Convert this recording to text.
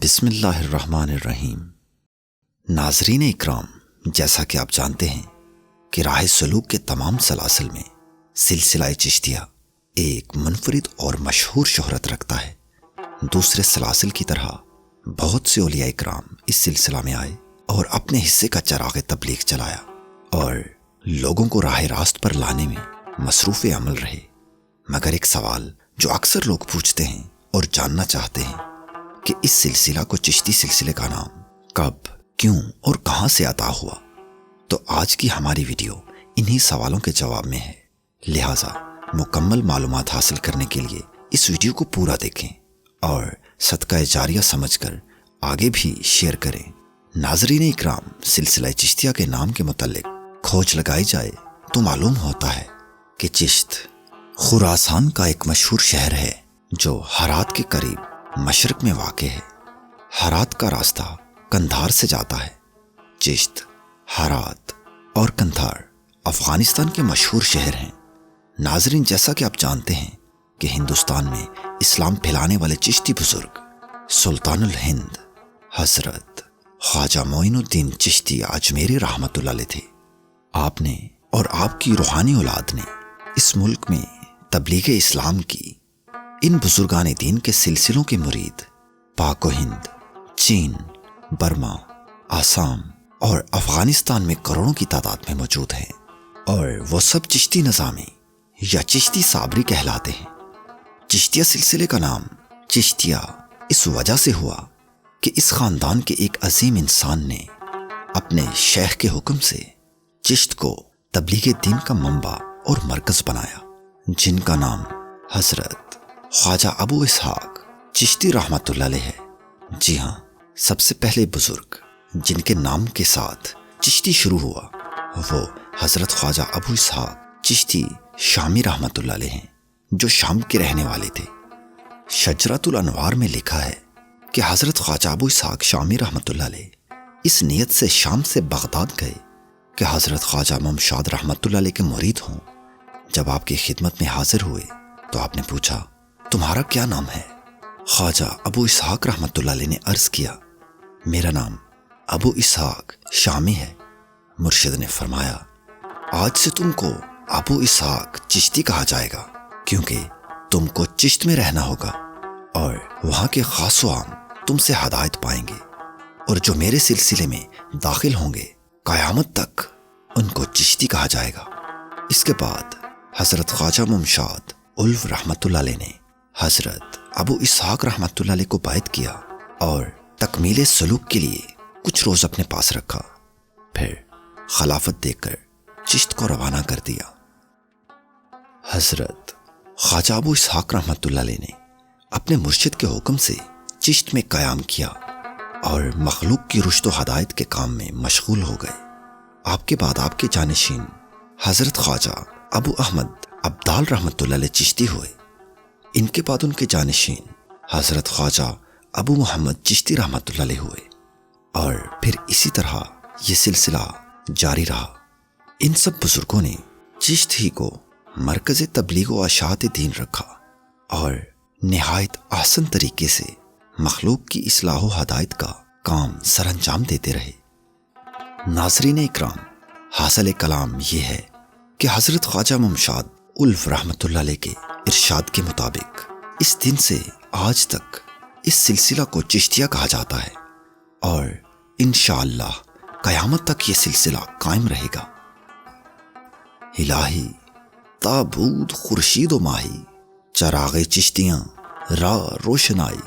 بسم اللہ الرحمن الرحیم۔ ناظرین اکرام، جیسا کہ آپ جانتے ہیں کہ راہ سلوک کے تمام سلاسل میں سلسلہ چشتیہ ایک منفرد اور مشہور شہرت رکھتا ہے۔ دوسرے سلاسل کی طرح بہت سے اولیاء اکرام اس سلسلہ میں آئے اور اپنے حصے کا چراغ تبلیغ چلایا اور لوگوں کو راہ راست پر لانے میں مصروف عمل رہے۔ مگر ایک سوال جو اکثر لوگ پوچھتے ہیں اور جاننا چاہتے ہیں کہ اس سلسلہ کو چشتی سلسلے کا نام کب، کیوں اور کہاں سے عطا ہوا، تو آج کی ہماری ویڈیو انہی سوالوں کے جواب میں ہے۔ لہٰذا مکمل معلومات حاصل کرنے کے لیے اس ویڈیو کو پورا دیکھیں اور صدقہ جاریہ سمجھ کر آگے بھی شیئر کریں۔ ناظرین اکرام، سلسلہ چشتیہ کے نام کے متعلق کھوج لگائی جائے تو معلوم ہوتا ہے کہ چشت خراسان کا ایک مشہور شہر ہے جو ہرات کے قریب مشرق میں واقع ہے۔ ہرات کا راستہ قندھار سے جاتا ہے۔ چشت، ہرات اور قندھار افغانستان کے مشہور شہر ہیں۔ ناظرین، جیسا کہ آپ جانتے ہیں کہ ہندوستان میں اسلام پھیلانے والے چشتی بزرگ سلطان الہند حضرت خواجہ معین الدین چشتی اجمیری رحمۃ اللہ علیہ تھے۔ آپ نے اور آپ کی روحانی اولاد نے اس ملک میں تبلیغ اسلام کی۔ ان بزرگان دین کے سلسلوں کے مرید پاک و ہند، چین، برما، آسام اور افغانستان میں کروڑوں کی تعداد میں موجود ہیں، اور وہ سب چشتی نظامی یا چشتی صابری کہلاتے ہیں۔ چشتیہ سلسلے کا نام چشتیہ اس وجہ سے ہوا کہ اس خاندان کے ایک عظیم انسان نے اپنے شیخ کے حکم سے چشت کو تبلیغ دین کا منبع اور مرکز بنایا، جن کا نام حضرت خواجہ ابو اسحاق چشتی رحمۃ اللہ علیہ ہے۔ جی ہاں، سب سے پہلے بزرگ جن کے نام کے ساتھ چشتی شروع ہوا وہ حضرت خواجہ ابو اسحاق چشتی شامی رحمۃ اللہ علیہ ہیں، جو شام کے رہنے والے تھے۔ شجرۃ الانوار میں لکھا ہے کہ حضرت خواجہ ابو اسحاق شامی رحمۃ اللہ علیہ اس نیت سے شام سے بغداد گئے کہ حضرت خواجہ ممشاد رحمۃ اللہ علیہ کے مرید ہوں۔ جب آپ کی خدمت میں حاضر ہوئے تو آپ نے پوچھا، تمہارا کیا نام ہے؟ خواجہ ابو اسحاق رحمۃ اللہ علیہ نے عرض کیا، میرا نام ابو اسحاق شامی ہے۔ مرشد نے فرمایا، آج سے تم کو ابو اسحاق چشتی کہا جائے گا، کیونکہ تم کو چشت میں رہنا ہوگا اور وہاں کے خاص و عام تم سے ہدایت پائیں گے، اور جو میرے سلسلے میں داخل ہوں گے قیامت تک ان کو چشتی کہا جائے گا۔ اس کے بعد حضرت خواجہ ممشاد الف رحمۃ اللہ علیہ نے حضرت ابو اسحاق رحمۃ اللہ علیہ کو بیعت کیا اور تکمیل سلوک کے لیے کچھ روز اپنے پاس رکھا، پھر خلافت دے کر چشت کو روانہ کر دیا۔ حضرت خواجہ ابو اسحاق رحمۃ اللہ علیہ نے اپنے مرشد کے حکم سے چشت میں قیام کیا اور مخلوق کی رشد و ہدایت کے کام میں مشغول ہو گئے۔ آپ کے بعد آپ کے جانشین حضرت خواجہ ابو احمد ابدال رحمۃ اللہ علیہ چشتی ہوئے۔ ان کے بعد ان کے جانشین حضرت خواجہ ابو محمد چشتی رحمۃ اللہ علیہ ہوئے، اور پھر اسی طرح یہ سلسلہ جاری رہا۔ ان سب بزرگوں نے چشت ہی کو مرکز تبلیغ و اشاعت دین رکھا اور نہایت احسن طریقے سے مخلوق کی اصلاح و ہدایت کا کام سر انجام دیتے رہے۔ ناظرین اکرام، حاصل کلام یہ ہے کہ حضرت خواجہ ممشاد الف رحمۃ اللہ علیہ کے ارشاد کے مطابق اس دن سے آج تک اس سلسلہ کو چشتیہ کہا جاتا ہے، اور انشاءاللہ قیامت تک یہ سلسلہ قائم رہے گا۔ الہی تابود خورشید و ماہی، چراغ چشتیاں را روشنائی،